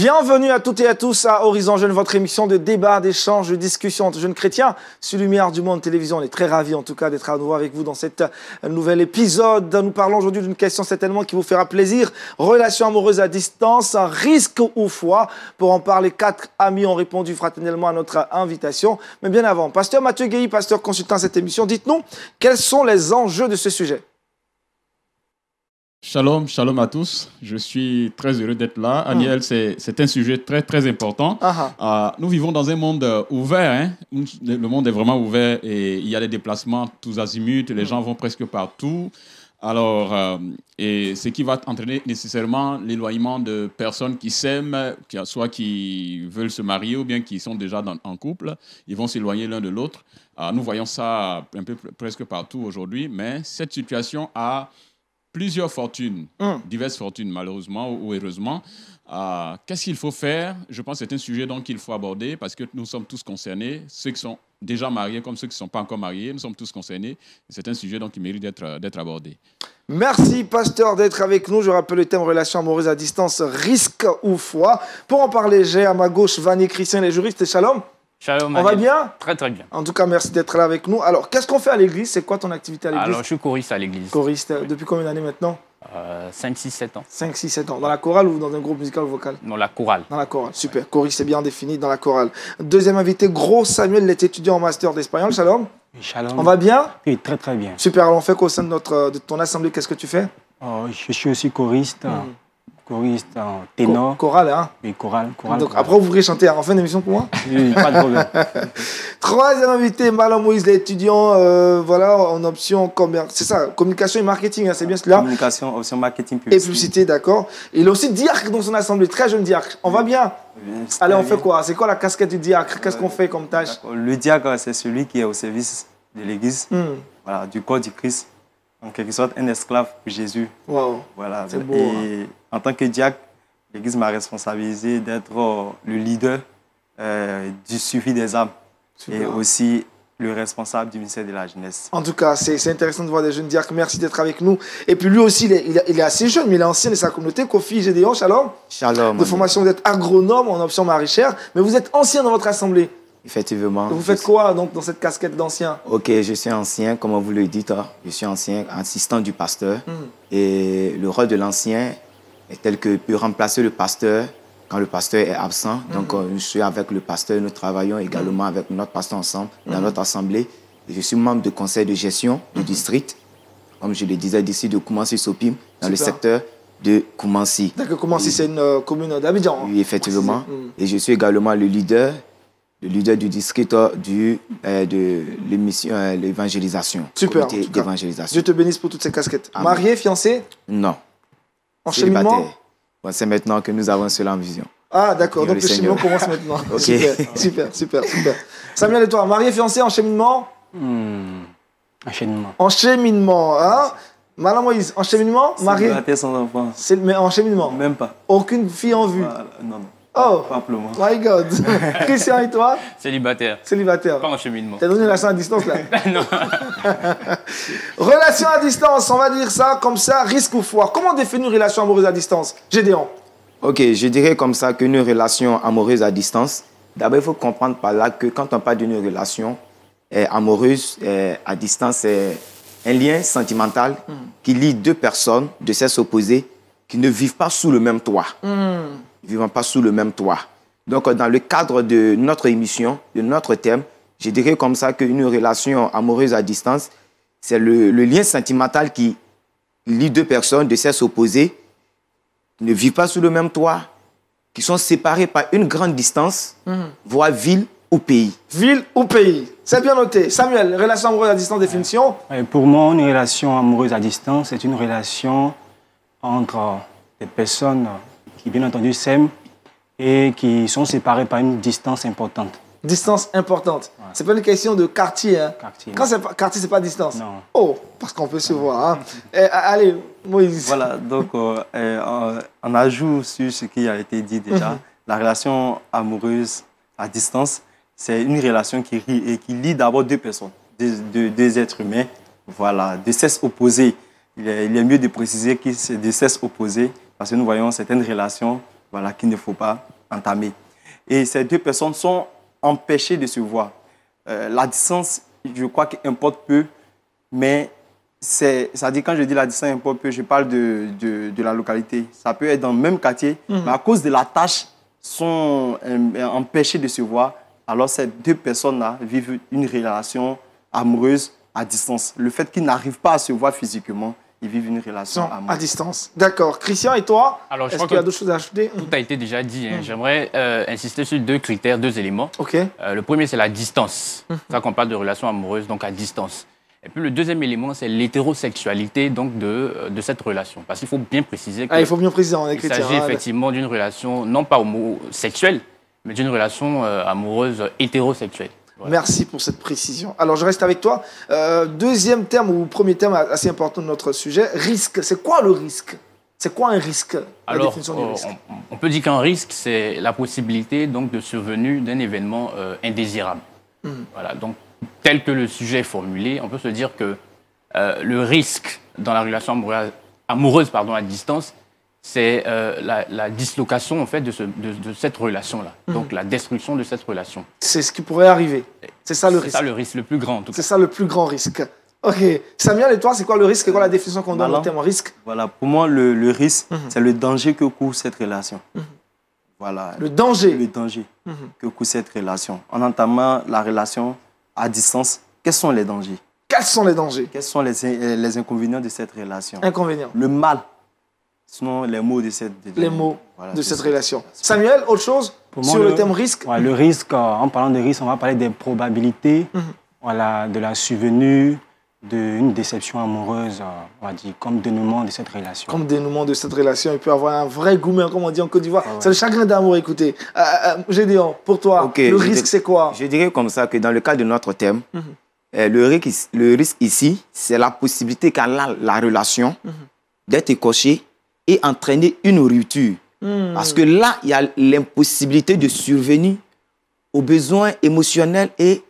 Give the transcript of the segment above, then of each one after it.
Bienvenue à toutes et à tous à Horizon Jeune, votre émission de débat, d'échange, de discussion entre jeunes chrétiens sur Lumière du Monde Télévision. On est très ravis en tout cas d'être à nouveau avec vous dans cet nouvel épisode. Nous parlons aujourd'hui d'une question certainement qui vous fera plaisir. Relation amoureuse à distance, risque ou foi? Pour en parler, 4 amis ont répondu fraternellement à notre invitation. Mais bien avant, pasteur Mathieu Guéhi, pasteur consultant à cette émission, dites-nous quels sont les enjeux de ce sujet? Shalom, shalom à tous. Je suis très heureux d'être là. Aniel, c'est un sujet très, très important. Nous vivons dans un monde ouvert. Hein. Le monde est vraiment ouvert et il y a des déplacements tous azimuts. Les gens vont presque partout. Alors, et ce qui va entraîner nécessairement l'éloignement de personnes qui s'aiment, soit qui veulent se marier ou bien qui sont déjà en couple. Ils vont s'éloigner l'un de l'autre. Nous voyons ça un peu presque partout aujourd'hui, mais cette situation a plusieurs fortunes, diverses fortunes malheureusement ou heureusement. Qu'est-ce qu'il faut faire? Je pense que c'est un sujet donc qu'il faut aborder parce que nous sommes tous concernés, ceux qui sont déjà mariés comme ceux qui ne sont pas encore mariés, nous sommes tous concernés. C'est un sujet donc qui mérite d'être abordé. Merci, pasteur, d'être avec nous. Je rappelle le thème relation amoureuse à distance, risque ou foi. Pour en parler, j'ai à ma gauche Vanny Christian, les juristes. Shalom. Shalom. On va bien? Très très bien. En tout cas, merci d'être là avec nous. Alors, qu'est-ce qu'on fait à l'église? C'est quoi ton activité à l'église? Alors, je suis choriste à l'église. Choriste, depuis combien d'années maintenant? 5, 6, 7 ans. 5, 6, 7 ans. Dans la chorale ou dans un groupe musical ou vocal? Dans la chorale. Dans la chorale, super. Choriste, c'est bien défini dans la chorale. Deuxième invité, Gros Samuel, il est étudiant en master d'espagnol. Shalom. Shalom. On va bien? Oui, très très bien. Super. Alors, on fait qu'au sein de ton assemblée, qu'est-ce que tu fais? Je suis aussi choriste. Choriste en ténor. Chorale, hein? Oui, chorale. Donc, après, vous pourrez chanter en fin d'émission pour moi? Oui, pas de problème. Troisième invité, Malam Moïse, l'étudiant, voilà, en option c'est ça, communication et marketing, hein, c'est bien cela? Communication, option marketing, publicité. Et publicité, d'accord. Il est aussi diacre dans son assemblée, très jeune diacre. On va bien? Allez, on fait quoi? C'est quoi la casquette du diacre? Qu'est-ce qu'on fait comme tâche? Le diacre, c'est celui qui est au service de l'Église, voilà, du corps du Christ. En quelque sorte, un esclave pour Jésus. Wow. Voilà. C'est beau. Et en tant que diacre, l'Église m'a responsabilisé d'être le leader du suivi des âmes. Super. Et aussi le responsable du ministère de la jeunesse. En tout cas, c'est intéressant de voir des jeunes diacres. Merci d'être avec nous. Et puis lui aussi, il est assez jeune, mais il est ancien de sa communauté. Kofi Gédéon, shalom. Shalom. De formation, vous êtes agronome en option maraîchère, mais vous êtes ancien dans votre assemblée. Effectivement. Vous faites quoi donc dans cette casquette d'ancien? Ok, je suis ancien, comme vous le dites. Je suis ancien, assistant du pasteur. Et le rôle de l'ancien est tel que peut remplacer le pasteur quand le pasteur est absent. Donc, je suis avec le pasteur, nous travaillons également avec notre pasteur ensemble dans notre assemblée. Et je suis membre du conseil de gestion du district, comme je le disais, d'ici de Koumansi-Sopim, dans le secteur de Koumansi. D'accord, Koumansi, c'est une commune d'Abidjan. Oui, effectivement. Et je suis également le leader du district de l'émission l'évangélisation. Super. D'évangélisation. Dieu te bénisse pour toutes ces casquettes. Amen. Marié, fiancé? Non. En cheminement? Bon, c'est maintenant que nous avons cela en vision. Ah, d'accord. Donc le cheminement commence maintenant. Okay. Super. Samuel et toi, marié, fiancé, en cheminement? Enchaînement. En cheminement, hein? Malam Moïse, en cheminement? Marié? Sans enfant. Mais en cheminement? Même pas. Aucune fille en vue? Voilà. Non. Oh, simplement. My God. Christian et toi? Célibataire. Célibataire. Pas en cheminement. T'as donné une relation à distance là? Non. Relation à distance, on va dire ça comme ça, risque ou foi. Comment définir une relation amoureuse à distance? Gédéon. Ok, je dirais comme ça qu'une relation amoureuse à distance, d'abord il faut comprendre par là que quand on parle d'une relation amoureuse à distance, c'est un lien sentimental qui lie deux personnes de sexe opposé qui ne vivent pas sous le même toit. Vivant pas sous le même toit. Donc, dans le cadre de notre émission, de notre thème, je dirais comme ça qu'une relation amoureuse à distance, c'est le lien sentimental qui lie deux personnes de sexe opposé, qui ne vivent pas sous le même toit, qui sont séparées par une grande distance, voire ville ou pays. Ville ou pays. C'est bien noté. Samuel, relation amoureuse à distance, définition? Pour moi, une relation amoureuse à distance, c'est une relation entre des personnes qui, bien entendu, s'aiment et qui sont séparés par une distance importante. Distance importante. Ouais. C'est pas une question de quartier. Hein. Quand c'est quartier, c'est pas distance. Non. Oh, parce qu'on peut se voir. Hein. Allez, Moïse. Voilà, donc on ajoute sur ce qui a été dit déjà. La relation amoureuse à distance, c'est une relation qui lie d'abord deux personnes, deux êtres humains, voilà, de sexe opposé. Il est mieux de préciser que c'est de sexe opposé, parce que nous voyons certaines relations, voilà, qu'il ne faut pas entamée. Et ces deux personnes sont empêchées de se voir. La distance, je crois qu'elle importe peu, mais ça dit quand je dis la distance importe peu, je parle de la localité. Ça peut être dans le même quartier, mais à cause de la tâche, sont empêchés de se voir. Alors ces deux personnes-là vivent une relation amoureuse à distance. Le fait qu'ils n'arrivent pas à se voir physiquement, ils vivent une relation amoureuse. À distance. D'accord. Christian, et toi, est-ce qu'il y a d'autres choses à ajouter? Tout a été déjà dit. J'aimerais insister sur deux critères, deux éléments. Ok. Le premier, c'est la distance. C'est ça qu'on parle de relation amoureuse, donc à distance. Et puis le deuxième élément, c'est l'hétérosexualité donc de cette relation. Parce qu'il faut bien préciser il faut bien préciser, on est il s'agit effectivement d'une relation, non pas homosexuelle, mais d'une relation amoureuse hétérosexuelle. Voilà. Merci pour cette précision. Alors, je reste avec toi. Deuxième terme ou premier terme assez important de notre sujet, risque. C'est quoi le risque? C'est quoi un risque? Alors, on peut dire qu'un risque, c'est la possibilité donc, de survenue d'un événement indésirable. Voilà, donc, tel que le sujet est formulé, on peut se dire que le risque dans la relation amoureuse à distance, c'est la dislocation en fait, de cette relation-là. Donc la destruction de cette relation. C'est ce qui pourrait arriver. C'est ça le risque. C'est ça le risque le plus grand. C'est ça le plus grand risque. Ok. Samuel, et toi, c'est quoi le risque? C'est quoi la définition qu'on donne au terme risque? Voilà, pour moi, le risque, c'est le danger que court cette relation. Voilà. Le danger? Le danger que court cette relation. En entamant la relation à distance, quels sont les dangers? Quels sont les dangers? Quels sont les inconvénients de cette relation? Inconvénients. Le mal. Sinon, les mots de cette relation. Samuel, autre chose sur le thème risque? Ouais, le risque, en parlant de risque, on va parler des probabilités voilà, de la survenue d'une déception amoureuse, on va dire, comme dénouement de cette relation. Comme dénouement de cette relation, il peut avoir un vrai gourmet, comme on dit en Côte d'Ivoire. C'est le chagrin d'amour, écoutez. Gédéon, pour toi, le risque, c'est quoi? Je dirais comme ça que dans le cas de notre thème, le risque ici, c'est la possibilité qu'a la relation d'être écorchée et entraîner une rupture. Parce que là, il y a l'impossibilité de survenir aux besoins émotionnels et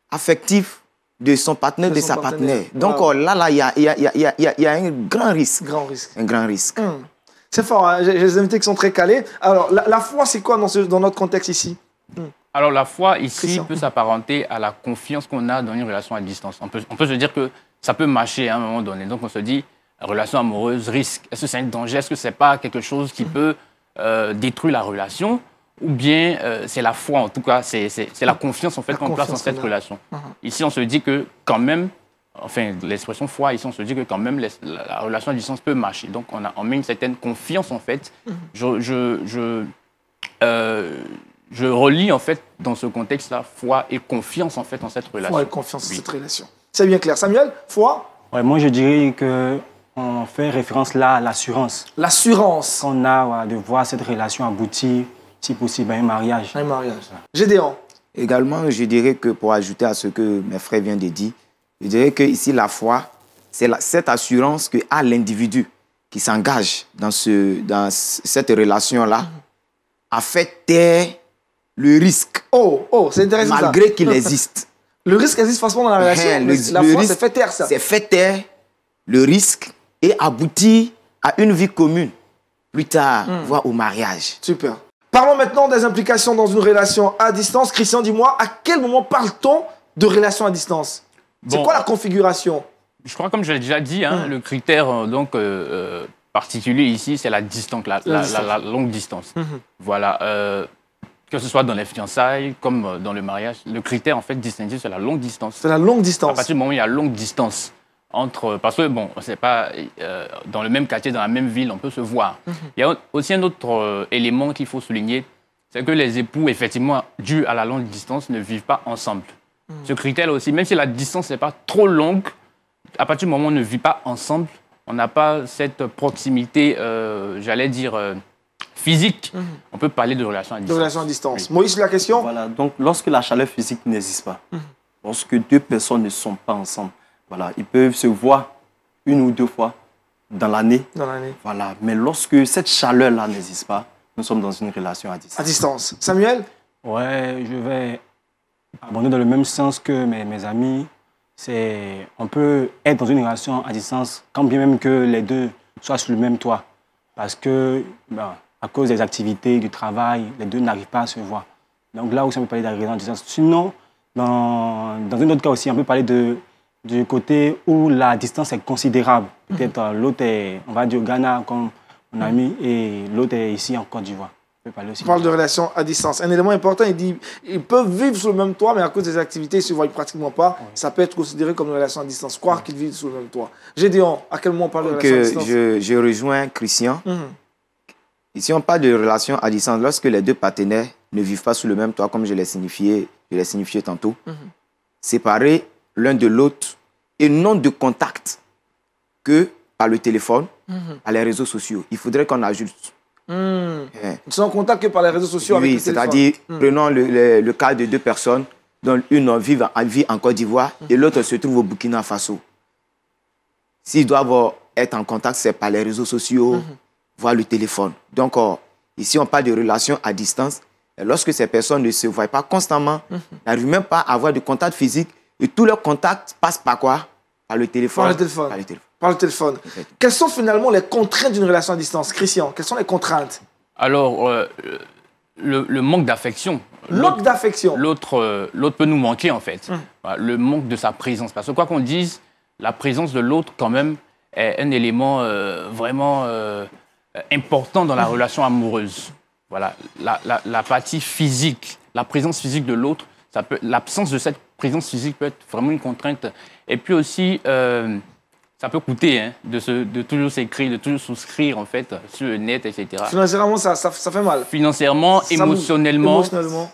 affectifs de son partenaire, de sa partenaire. Donc là, il y a un grand risque. Un grand risque. C'est fort, hein? J'ai des invités qui sont très calés. Alors, la foi, c'est quoi dans notre contexte ici? Alors, la foi, ici, peut s'apparenter à la confiance qu'on a dans une relation à distance. On peut se dire que ça peut marcher à un moment donné. Donc, on se dit, relation amoureuse, risque. Est-ce que c'est un danger? Est-ce que ce n'est pas quelque chose qui peut détruire la relation? Ou bien c'est la foi, en tout cas, c'est la confiance en fait, qu'on place dans cette relation. Ici, on se dit que quand même, enfin, l'expression foi, ici, on se dit que quand même, la relation à distance peut marcher. Donc, on met une certaine confiance, en fait. Je relie, en fait, dans ce contexte-là, foi et confiance, en fait, en cette relation. Foi et confiance en cette relation. C'est bien clair. Samuel, foi? Ouais, moi, je dirais qu'on fait référence là à l'assurance. L'assurance. Qu'on a de voir cette relation aboutir, si possible, à un mariage. Un mariage. Gédéon. Également, je dirais que pour ajouter à ce que mes frères viennent de dire, je dirais que ici la foi, c'est cette assurance que a l'individu qui s'engage dans cette relation-là a fait taire le risque. C'est intéressant. Malgré qu'il existe. Le risque existe forcément dans la relation. La foi, c'est fait taire ça. C'est fait taire le risque et aboutir à une vie commune plus tard, voire au mariage. Super. Parlons maintenant des implications dans une relation à distance. Christian, dis-moi, à quel moment parle-t-on de relation à distance? C'est quoi la configuration? Je crois, comme je l'ai déjà dit, le critère particulier ici, c'est la distance, la longue distance. Voilà. Que ce soit dans les fiançailles, comme dans le mariage, le critère, en fait, distingué, c'est la longue distance. C'est la longue distance. À partir du moment où il y a longue distance parce que, bon, c'est pas dans le même quartier, dans la même ville, on peut se voir. Il y a aussi un autre élément qu'il faut souligner, c'est que les époux, effectivement, dû à la longue distance, ne vivent pas ensemble. Ce critère-là aussi, même si la distance n'est pas trop longue, à partir du moment où on ne vit pas ensemble, on n'a pas cette proximité, j'allais dire, physique. On peut parler de relation à distance. De relation à distance. Oui. Moïse, la question? Voilà, donc lorsque la chaleur physique n'existe pas, lorsque deux personnes ne sont pas ensemble, voilà, ils peuvent se voir une ou deux fois dans l'année. Voilà. Mais lorsque cette chaleur-là n'existe pas, nous sommes dans une relation à distance. À distance. Samuel? Ouais, je vais abonder dans le même sens que mes amis. On peut être dans une relation à distance quand bien même que les deux soient sous le même toit. Parce que à cause des activités, du travail, les deux n'arrivent pas à se voir. Donc là aussi, on peut parler de la relation à distance. Sinon, dans un autre cas aussi, on peut parler du côté où la distance est considérable. Peut-être l'autre est, on va dire, au Ghana, comme mon ami, et l'autre est ici en Côte d'Ivoire. On parle de relations à distance. Un élément important, il dit ils peuvent vivre sous le même toit, mais à cause des activités, ils ne se voient pratiquement pas. Oui. Ça peut être considéré comme une relation à distance. Croire qu'ils vivent sous le même toit. Gédéon, à quel moment on parle de relation à distance? Je rejoins Christian. Ici, on parle de relation à distance lorsque les deux partenaires ne vivent pas sous le même toit, comme je l'ai signifié tantôt, séparés l'un de l'autre et non de contact que par le téléphone, par les réseaux sociaux. Il faudrait qu'on ajuste. Ils sont en contact que par les réseaux sociaux avec le téléphone. C'est-à-dire, prenons le cas de deux personnes dont une vit en Côte d'Ivoire et l'autre se trouve au Burkina Faso. S'ils doivent être en contact, c'est par les réseaux sociaux, voire le téléphone. Donc, ici, on parle de relations à distance. Et lorsque ces personnes ne se voient pas constamment, n'arrivent même pas à avoir de contact physique, et tous leurs contacts passent par quoi? Par le téléphone. Par le téléphone. Quelles sont finalement les contraintes d'une relation à distance? Christian, quelles sont les contraintes? Alors, le manque d'affection. Manque d'affection. L'autre peut nous manquer, en fait. Le manque de sa présence. Parce que quoi qu'on dise, la présence de l'autre, quand même, est un élément vraiment important dans la relation amoureuse. Voilà. La partie physique, la présence physique de l'autre, l'absence de cette présence physique peut être vraiment une contrainte. Et puis aussi, ça peut coûter de toujours s'écrire, de toujours souscrire en fait sur le net, etc. Financièrement, ça fait mal. Financièrement, émotionnellement,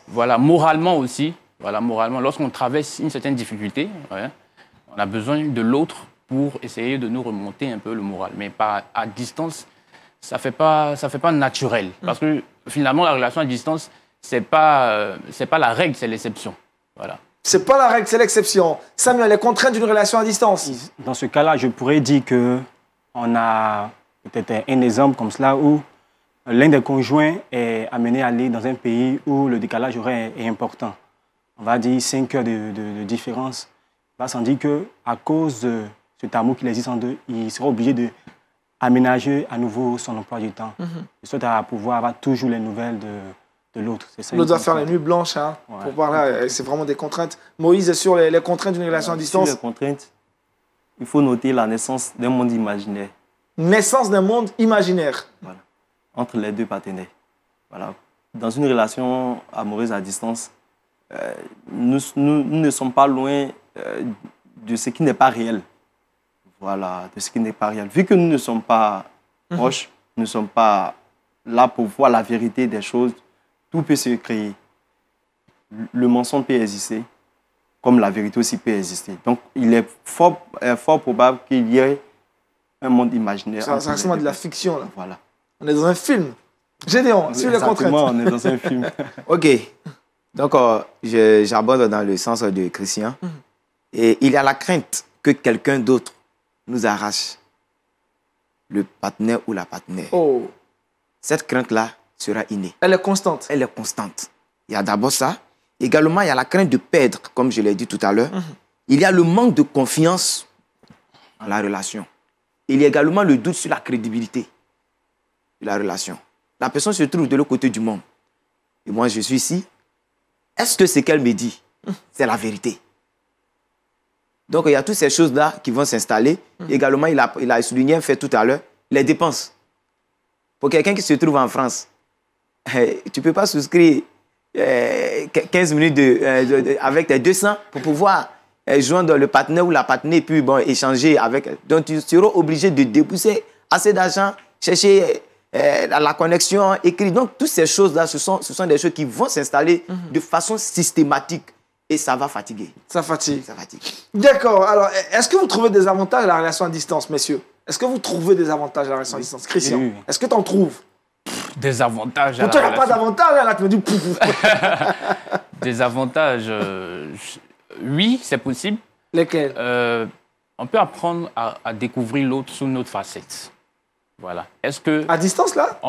voilà, moralement aussi. Voilà, moralement, lorsqu'on traverse une certaine difficulté, on a besoin de l'autre pour essayer de nous remonter un peu le moral. Mais à distance, ça fait pas naturel. Parce que finalement, la relation à distance, c'est pas la règle, c'est l'exception. Voilà. C'est pas la règle, c'est l'exception. Samuel, les contraintes d'une relation à distance. Dans ce cas-là, je pourrais dire qu'on a peut-être un exemple comme cela où l'un des conjoints est amené à aller dans un pays où le décalage horaire est important. On va dire 5 heures de différence. On va s'en dire qu'à cause de cet amour qu'il existe en deux, il sera obligé d'aménager à nouveau son emploi du temps. De sorte à pouvoir avoir toujours les nouvelles de l'autre. L'autre doit faire les nuits blanches pour parler. C'est vraiment des contraintes. Moïse, sur les contraintes d'une relation à distance. Sur les contraintes, il faut noter la naissance d'un monde imaginaire. Naissance d'un monde imaginaire. Voilà. Entre les deux partenaires. Voilà. Dans une relation amoureuse à distance, nous ne sommes pas loin de ce qui n'est pas réel. Voilà, de ce qui n'est pas réel. Vu que nous ne sommes pas proches, nous ne sommes pas là pour voir la vérité des choses, tout peut se créer. Le mensonge peut exister, comme la vérité aussi peut exister. Donc, il est fort probable qu'il y ait un monde imaginaire. Ça ressemble à de la fiction, là. Voilà. On est dans un film. Gédéon, sur les contraintes. On est dans un film. OK. Donc, j'aborde dans le sens de Christian. Et il y a la crainte que quelqu'un d'autre nous arrache le partenaire ou la partenaire. Oh. Cette crainte-là sera innée. Elle est constante. Elle est constante. Il y a d'abord ça. Également, il y a la crainte de perdre, comme je l'ai dit tout à l'heure. Il y a le manque de confiance dans la relation. Il y a également le doute sur la crédibilité de la relation. La personne se trouve de l'autre côté du monde. Et moi, je suis ici. Est-ce que ce qu'elle me dit, c'est la vérité? Donc, il y a toutes ces choses-là qui vont s'installer. Également, il a souligné un fait tout à l'heure, les dépenses. Pour quelqu'un qui se trouve en France, tu ne peux pas souscrire 15 minutes avec tes 200 pour pouvoir joindre le partenaire ou la partenaire et puis échanger avec. Donc, tu seras obligé de débourser assez d'argent, chercher la connexion, écrire. Donc, toutes ces choses-là, ce sont des choses qui vont s'installer de façon systématique et ça va fatiguer. Ça fatigue. Ça fatigue. D'accord. Alors, est-ce que vous trouvez des avantages à la relation à distance, messieurs? Est-ce que vous trouvez des avantages à la relation à distance? Christian, oui. Est-ce que tu en trouves? Des avantages. Pour toi, il n'y a pas d'avantages, là, tu me dis... Des avantages, oui, c'est possible. Lesquels? On peut apprendre à découvrir l'autre sous notre facette. Voilà. Est-ce que... À distance, là?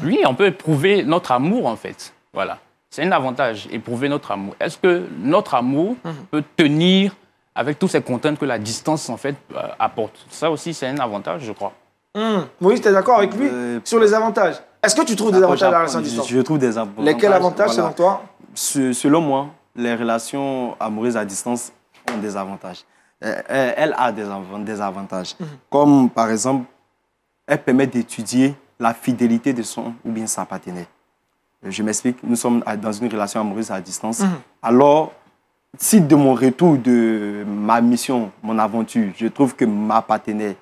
Oui, on peut éprouver notre amour, en fait. Voilà. C'est un avantage, éprouver notre amour. Est-ce que notre amour peut tenir avec toutes ces contraintes que la distance, en fait, apporte? Ça aussi, c'est un avantage, je crois. Moïse, tu es d'accord avec lui sur les avantages? Est-ce que tu trouves des avantages à la relation à distance? Je trouve des avantages. Lesquels avantages selon toi? Selon moi, les relations amoureuses à distance ont des avantages. Elle a des avantages. Comme par exemple, elle permet d'étudier la fidélité de son ou bien sa partenaire. Je m'explique, nous sommes dans une relation amoureuse à distance. Alors, si de mon retour de ma mission, mon aventure, je trouve que ma partenaire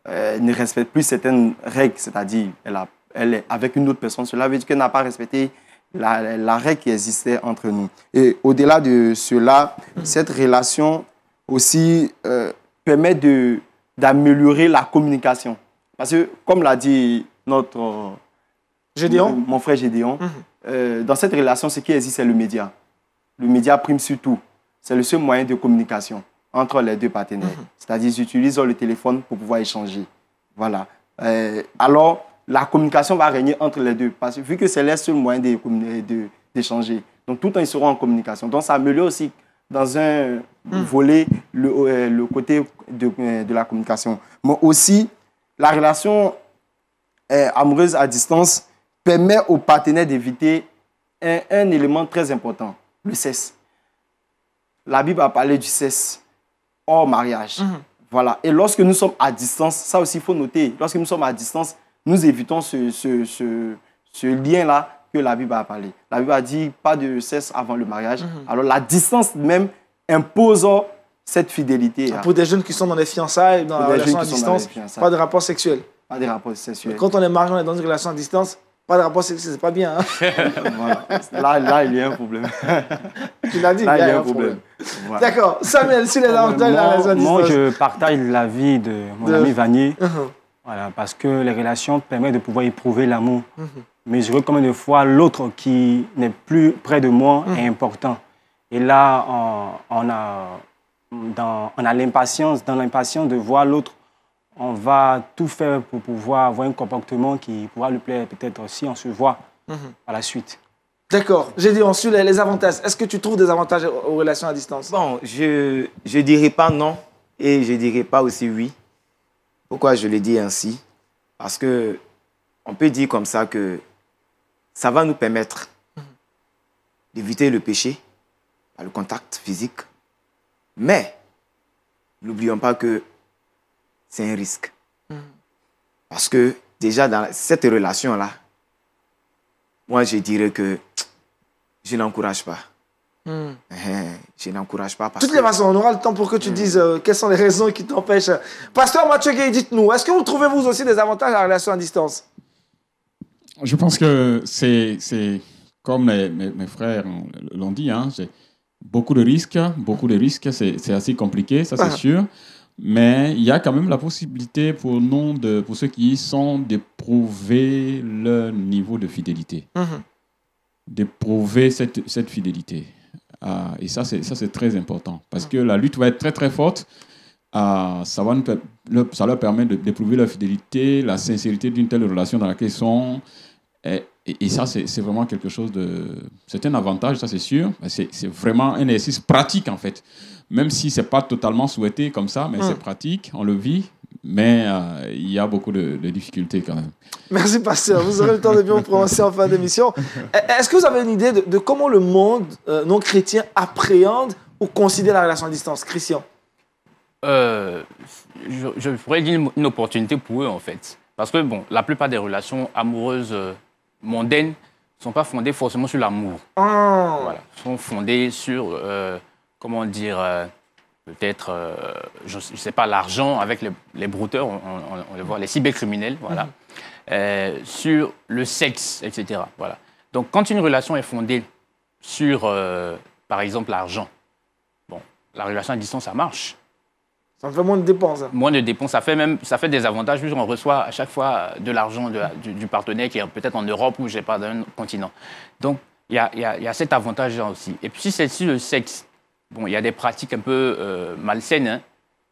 ne respecte plus certaines règles, c'est-à-dire elle est avec une autre personne, cela veut dire qu'elle n'a pas respecté la règle qui existait entre nous. Et au-delà de cela, cette relation aussi permet d'améliorer la communication. Parce que, comme l'a dit notre... Gédéon? Mon frère Gédéon, dans cette relation, ce qui existe, c'est le média. Le média prime sur tout. C'est le seul moyen de communication entre les deux partenaires. C'est-à-dire, ils utilisent le téléphone pour pouvoir échanger. Voilà. Alors, la communication va régner entre les deux. Parce que vu que c'est le seul moyen d'échanger. Donc, tout le temps, ils seront en communication. Donc, ça améliore aussi, dans un volet, le côté de la communication. Mais aussi, la relation amoureuse à distance permet aux partenaires d'éviter un élément très important, le sexe. La Bible a parlé du sexe hors mariage. Voilà. Et lorsque nous sommes à distance, ça aussi, il faut noter, lorsque nous sommes à distance, nous évitons ce lien-là que la Bible a parlé. La Bible a dit pas de sexe avant le mariage. Alors la distance même impose cette fidélité. Pour des jeunes qui sont dans les fiançailles, dans la relation à distance, pas de rapport sexuel. Pas de rapport sexuel. Quand on est marié, on est dans une relation à distance, pas de rapport sexuel, c'est pas bien. Voilà. Là, il y a un problème. Tu l'as dit, là, il y a un problème. Voilà. D'accord. Samuel, sur les avantages de la relation à distance. Moi, je partage l'avis de mon ami Vanier. Voilà, parce que les relations permettent de pouvoir éprouver l'amour. Mesurer combien de fois l'autre qui n'est plus près de moi est important. Et là, on a l'impatience, dans l'impatience de voir l'autre, on va tout faire pour pouvoir avoir un comportement qui pourra lui plaire peut-être si on se voit à la suite. D'accord. J'ai dit ensuite les avantages. Est-ce que tu trouves des avantages aux relations à distance? Bon, je ne dirais pas non et je ne dirais pas aussi oui. Pourquoi je le dis ainsi? Parce que on peut dire comme ça que ça va nous permettre d'éviter le péché par le contact physique. Mais n'oublions pas que c'est un risque. Parce que déjà dans cette relation-là, moi je dirais que je n'encourage pas. Je n'encourage pas. De toutes les façons, on aura le temps pour que tu dises quelles sont les raisons qui t'empêchent. Pasteur Mathieu Gueye, dites-nous, est-ce que vous trouvez vous aussi des avantages à la relation à distance? Je pense que c'est comme mes frères l'ont dit, hein, c'est beaucoup de risques, c'est assez compliqué, ça c'est sûr. Mais il y a quand même la possibilité pour ceux qui y sont d'éprouver leur niveau de fidélité. D'éprouver cette fidélité. Et ça, c'est très important. Parce que la lutte va être très, très forte. Ça leur permet d'éprouver leur fidélité, la sincérité d'une telle relation dans laquelle ils sont. Et ça, c'est vraiment quelque chose de... C'est un avantage, ça c'est sûr. C'est vraiment un exercice pratique, en fait. Même si ce n'est pas totalement souhaité comme ça, mais c'est pratique, on le vit. Mais il y a beaucoup de difficultés quand même. Merci, pasteur. Vous aurez le temps de bien vous prononcer en fin d'émission. Est-ce que vous avez une idée de comment le monde non-chrétien appréhende ou considère la relation à distance? Christian? Je pourrais dire une opportunité pour eux, en fait. Parce que, bon, la plupart des relations amoureuses mondaines ne sont pas fondées forcément sur l'amour. Voilà. Sont fondées sur, comment dire, peut-être, je ne sais pas, l'argent avec les brouteurs, on le voit, les cybercriminels, voilà. Sur le sexe, etc. Voilà. Donc, quand une relation est fondée sur, par exemple, l'argent, bon, la relation à distance, ça marche. Ça fait moins de dépenses. Moins de dépenses. Ça fait des avantages. On reçoit à chaque fois de l'argent du partenaire qui est peut-être en Europe ou je sais pas, dans un continent. Donc, il y a cet avantage-là aussi. Et puis, si c'est sur le sexe, bon, il y a des pratiques un peu malsaines. Hein.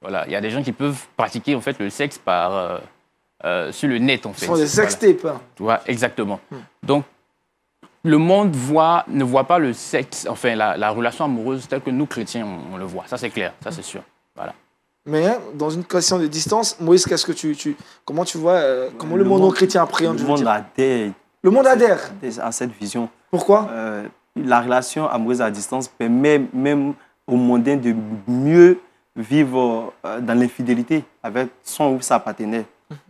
Voilà. Il y a des gens qui peuvent pratiquer en fait, le sexe sur le net. En fait. Ce sont des sextapes. Voilà. Exactement. Donc, le monde ne voit pas le sexe, enfin, la relation amoureuse telle que nous, chrétiens, on le voit. Ça, c'est clair. Ça, c'est sûr. Voilà. Mais dans une question de distance, Moïse, qu'est-ce que comment tu vois, comment le monde chrétien appréhende? Le monde adhère. Le monde adhère à cette vision. Pourquoi? La relation amoureuse à distance permet même aux mondains de mieux vivre dans l'infidélité avec son ou sa partenaire.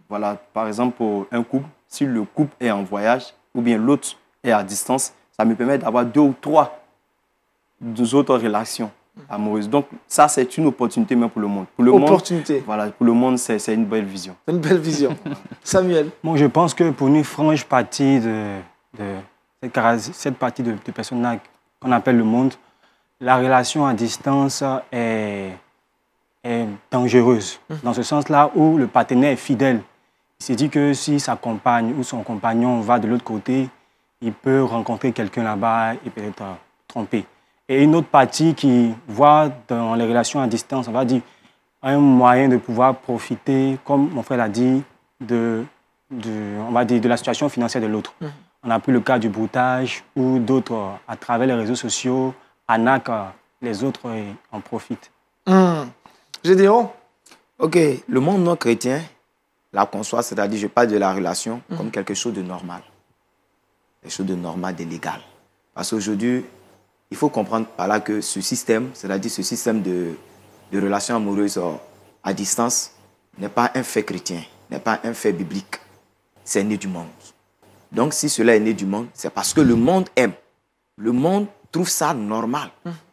Voilà, par exemple, pour un couple, si le couple est en voyage ou bien l'autre est à distance, ça me permet d'avoir 2 ou 3 autres relations amoureuses. Donc, ça, c'est une opportunité même pour le monde. Pour le opportunité. Monde, voilà, pour le monde, c'est une belle vision. Une belle vision. Samuel? Bon, je pense que pour une franche partie cette partie de personnes qu'on appelle le monde, la relation à distance est dangereuse. Dans ce sens-là où le partenaire est fidèle. Il s'est dit que si sa compagne ou son compagnon va de l'autre côté, il peut rencontrer quelqu'un là-bas et peut-être tromper. Et une autre partie qui voit dans les relations à distance, on va dire, un moyen de pouvoir profiter, comme mon frère l'a dit, on va dire, de la situation financière de l'autre. On a pris le cas du broutage ou d'autres, à travers les réseaux sociaux, arnaquent les autres et en profitent. Gédéon? Ok, le monde non chrétien la conçoit, c'est-à-dire je parle de la relation comme quelque chose de normal. Quelque chose de normal, de légal. Parce qu'aujourd'hui, il faut comprendre par là que ce système, c'est-à-dire ce système de relations amoureuses à distance, n'est pas un fait chrétien, n'est pas un fait biblique. C'est né du monde. Donc si cela est né du monde, c'est parce que le monde aime. Le monde trouve ça normal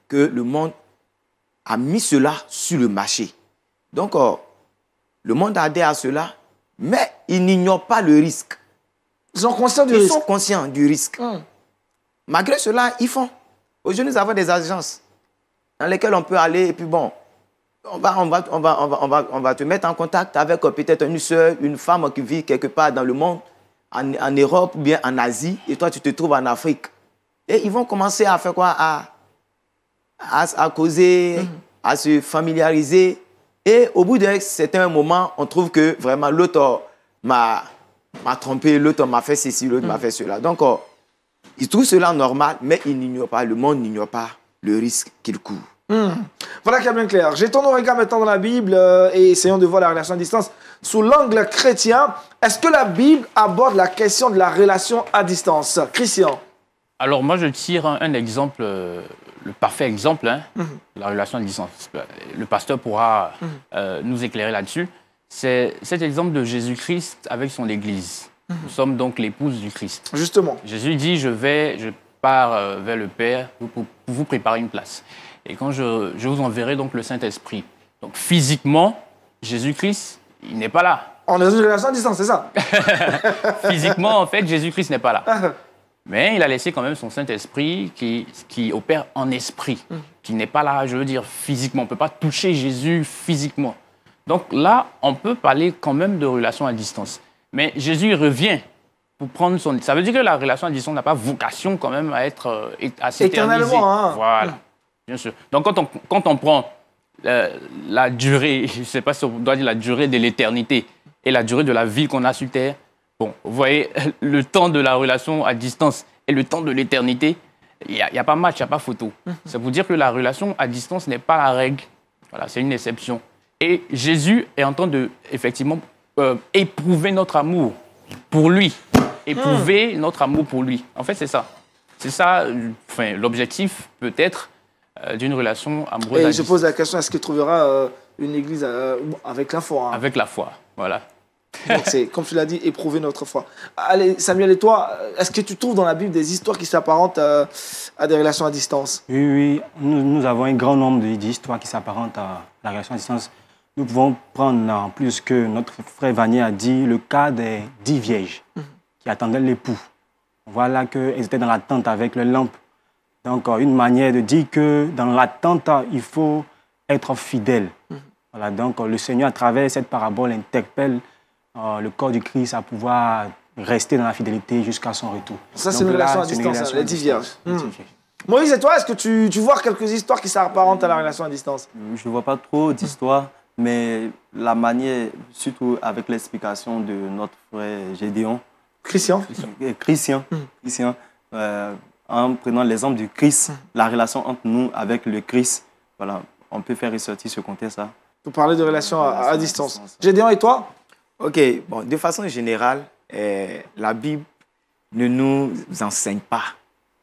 que le monde a mis cela sur le marché. Donc, le monde adhère à cela, mais il n'ignore pas le risque. Ils sont conscients du risque. Ils sont conscients du risque. Malgré cela, ils font. Aujourd'hui, nous avons des agences dans lesquelles on peut aller et puis bon, on va te mettre en contact avec peut-être une soeur, une femme qui vit quelque part dans le monde, en Europe ou bien en Asie, et toi, tu te trouves en Afrique. Et ils vont commencer à faire quoi? À causer, à se familiariser. Et au bout d'un certain moment, on trouve que vraiment l'autre m'a trompé, l'autre m'a fait ceci, l'autre m'a fait cela. Donc, ils trouvent cela normal, mais ils n'ignorent pas, le monde n'ignore pas le risque qu'il court. Voilà qui est bien clair. Jetons nos regards maintenant dans la Bible et essayons de voir la relation à distance sous l'angle chrétien. Est-ce que la Bible aborde la question de la relation à distance? Christian? Alors, moi, je tire un exemple, le parfait exemple, de la relation à distance. Le pasteur pourra nous éclairer là-dessus. C'est cet exemple de Jésus-Christ avec son Église. Nous sommes donc l'épouse du Christ. Justement. Jésus dit, je pars vers le Père pour vous préparer une place. Et quand je vous enverrai donc le Saint-Esprit. Donc, physiquement, Jésus-Christ, il n'est pas là. On est dans une relation à distance, c'est ça? Physiquement, en fait, Jésus-Christ n'est pas là. Mais il a laissé quand même son Saint-Esprit qui opère en esprit, qui n'est pas là, je veux dire, physiquement. On ne peut pas toucher Jésus physiquement. Donc là, on peut parler quand même de relation à distance. Mais Jésus revient pour prendre son... Ça veut dire que la relation à distance n'a pas vocation quand même à être à s'éterniser. Éternellement, Voilà, bien sûr. Donc quand on prend la durée, je ne sais pas si on doit dire la durée de l'éternité et la durée de la vie qu'on a sur Terre, bon, vous voyez, le temps de la relation à distance et le temps de l'éternité, il n'y a pas match, il n'y a pas photo. Ça veut dire que la relation à distance n'est pas la règle. Voilà, c'est une exception. Et Jésus est en train de, effectivement, éprouver notre amour pour lui. Éprouver notre amour pour lui. En fait, c'est ça. C'est ça, enfin, l'objectif, peut-être, d'une relation amoureuse. Et je pose la question, est-ce qu'il trouvera une église avec la foi? Avec la foi, voilà. Donc c'est, comme tu l'as dit, éprouver notre foi. Allez, Samuel, et toi, est-ce que tu trouves dans la Bible des histoires qui s'apparentent à des relations à distance? Oui, nous avons un grand nombre d'histoires qui s'apparentent à la relation à distance. Nous pouvons prendre, en plus que notre frère Vanier a dit, le cas des 10 vierges qui attendaient l'époux. Voilà qu'elles étaient dans l'attente avec les lampes. Donc, une manière de dire que dans l'attente, il faut être fidèle. Voilà, donc, le Seigneur, à travers cette parabole, interpelle le corps du Christ à pouvoir rester dans la fidélité jusqu'à son retour. Ça, c'est une relation à distance, les 10 vierges. Moïse, et toi, est-ce que tu vois quelques histoires qui s'apparentent à la relation à distance? Je ne vois pas trop d'histoires, mais la manière, surtout avec l'explication de notre frère Gédéon, Christian, en prenant l'exemple du Christ, la relation entre nous avec le Christ, voilà, on peut faire ressortir ce contexte-là. Pour parler de relations à distance. Gédéon, et toi? Ok, bon, de façon générale, la Bible ne nous enseigne pas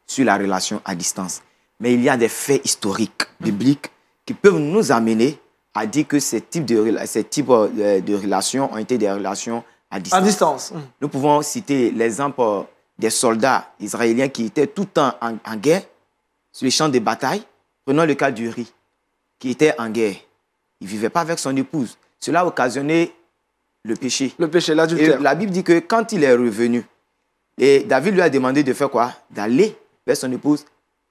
sur la relation à distance. Mais il y a des faits historiques, bibliques, qui peuvent nous amener à dire que ces types de relations ont été des relations à distance. À distance. Nous pouvons citer l'exemple des soldats israéliens qui étaient tout le temps en guerre, sur les champs de bataille. Prenons le cas d'Uri, qui était en guerre. Il ne vivait pas avec son épouse. Cela a occasionné le péché. Le péché, l'adultère. Et la Bible dit que quand il est revenu, et David lui a demandé de faire quoi? D'aller vers son épouse.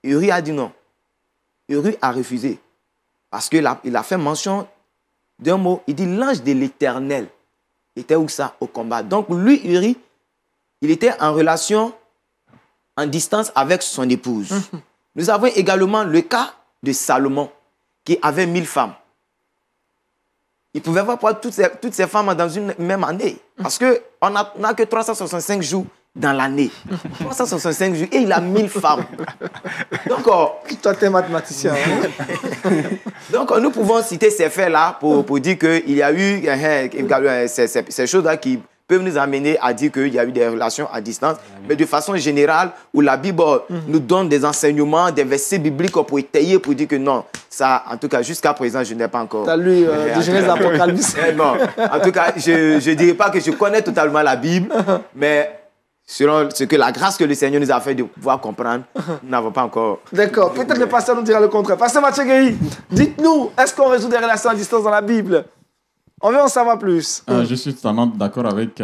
Uri a dit non. Uri a refusé. Parce qu'il a fait mention d'un mot. Il dit l'ange de l'Éternel était où ça? Au combat. Donc lui, Uri, il était en relation en distance avec son épouse. Nous avons également le cas de Salomon, qui avait 1000 femmes. Il pouvait voir toutes ces femmes dans une même année. Parce qu'on n'a que 365 jours dans l'année. 365 jours et il a 1000 femmes. Donc, toi, tu es mathématicien. Hein? Donc, nous pouvons citer ces faits-là pour dire qu'il y a eu ces choses-là qui peuvent nous amener à dire qu'il y a eu des relations à distance. Mais de façon générale, où la Bible nous donne des enseignements, des versets bibliques pour étayer, pour dire que non, ça, en tout cas, jusqu'à présent, je n'ai pas encore... Tu as lu de Genèse l'Apocalypse. Non, en tout cas, je ne dirais pas que je connais totalement la Bible, mais... selon ce que la grâce que le Seigneur nous a fait de pouvoir comprendre, nous n'avons pas encore... D'accord. Peut-être le pasteur nous dira le contraire. Pasteur Mathieu Guéhi, dites-nous, est-ce qu'on résout des relations à distance dans la Bible? On veut en savoir plus. Je suis totalement d'accord avec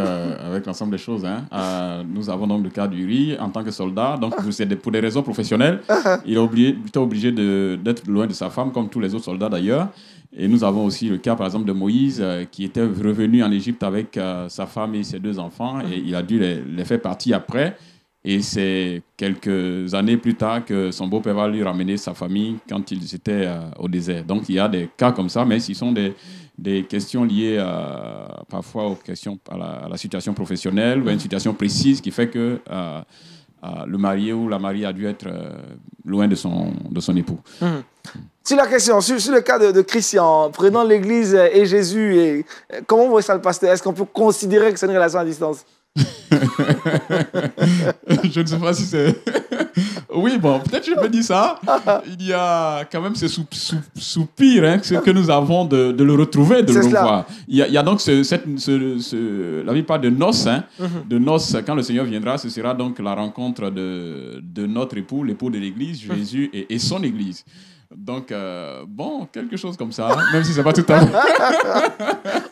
l'ensemble des choses. Hein. Nous avons donc le cas d'Uri en tant que soldat. Donc, pour des raisons professionnelles, il était obligé d'être loin de sa femme, comme tous les autres soldats d'ailleurs. Et nous avons aussi le cas, par exemple, de Moïse, qui était revenu en Égypte avec sa femme et ses 2 enfants. Et il a dû les faire partir après. Et c'est quelques années plus tard que son beau-père va lui ramener sa famille quand ils étaient au désert. Donc, il y a des cas comme ça, mais ce sont des questions liées parfois aux questions, à la situation professionnelle ou à une situation précise qui fait que le marié ou la mariée a dû être loin de son époux. Sur la question, sur le cas de Christian, prenant l'Église et Jésus, et comment vous voyez ça, le pasteur? Est-ce qu'on peut considérer que c'est une relation à distance? Je ne sais pas si c'est... Oui, bon, peut-être je peux dire ça. Il y a quand même ce soupir que nous avons de le retrouver, de le revoir. Il y a donc la vie parle de noces. De noces, quand le Seigneur viendra, ce sera donc la rencontre de notre époux, l'époux de l'Église, Jésus et son Église. Donc, bon, quelque chose comme ça, même si ce n'est pas tout à fait.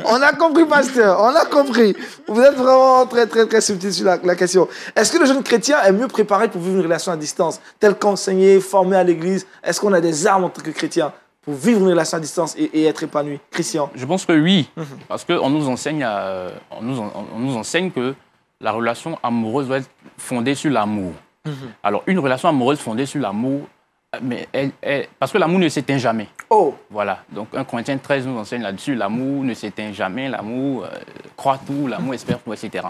On a compris, pasteur, on a compris. Vous êtes vraiment très, très, très subtil sur la question. Est-ce que le jeune chrétien est mieux préparé pour vivre une relation à distance, tel qu'enseigné, formé à l'église? Est-ce qu'on a des armes en tant que chrétien pour vivre une relation à distance et être épanoui? Christian? Je pense que oui, parce qu'on nous enseigne, on nous enseigne que la relation amoureuse doit être fondée sur l'amour. Alors, une relation amoureuse fondée sur l'amour, mais parce que l'amour ne s'éteint jamais. Oh. Voilà. Donc, 1 Corinthiens 13 nous enseigne là-dessus. L'amour ne s'éteint jamais. L'amour croit tout. L'amour espère tout, etc.